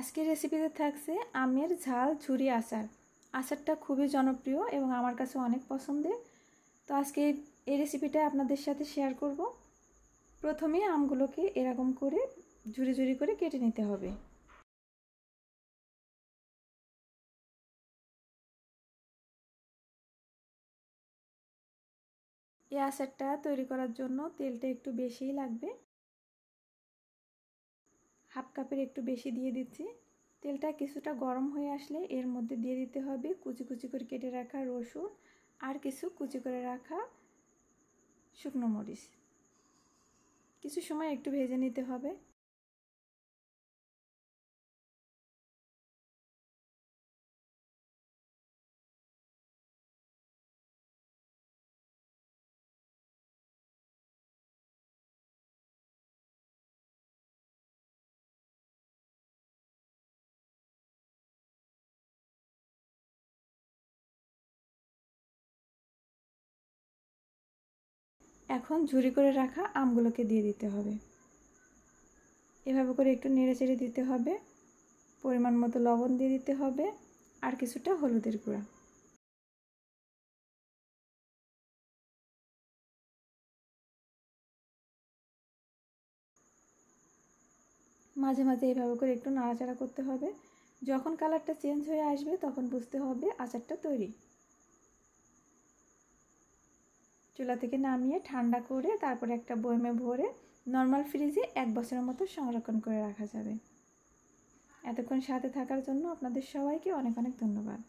আজকের রেসিপিতে থাকছে আমের ঝাল ঝুরি আচার। আচারটা খুবই জনপ্রিয় এবং আমার কাছে অনেক পছন্দের। তো আজকে এই রেসিপিটা আপনাদের সাথে শেয়ার করব। প্রথমে আমগুলোকে এরকম করে ঝুরি ঝুরি করে কেটে নিতে হবে। এই আচারটা তৈরি করার জন্য তেলটা একটু বেশিই লাগবে। হাফ কাপের একটু বেশি দিয়ে দিচ্ছি। তেলটা কিছুটা গরম হয়ে আসলে এর মধ্যে দিয়ে দিতে হবে কুচি কুচি করে কেটে রাখা রসুন আর কিছু কুচি করে রাখা শুকনো মরিচ। কিছু সময় একটু ভেজে নিতে হবে। এখন ঝুরি করে রাখা আমগুলোকে দিয়ে দিতে হবে। এভাবে করে একটু নেড়ে চেড়ে দিতে হবে। পরিমাণ মতো লবণ দিয়ে দিতে হবে আর কিছুটা হলুদের গুঁড়া। মাঝে মাঝে এইভাবে করে একটু নাড়াচাড়া করতে হবে। যখন কালারটা চেঞ্জ হয়ে আসবে তখন বুঝতে হবে আচারটা তৈরি। চুলা থেকে নামিয়ে ঠান্ডা করে তারপরে একটা বয়মে ভরে নর্মাল ফ্রিজে 1 বছরের মতো সংরক্ষণ করে রাখা যাবে। এতক্ষণ সাথে থাকার জন্য আপনাদের সবাইকে অনেক অনেক ধন্যবাদ।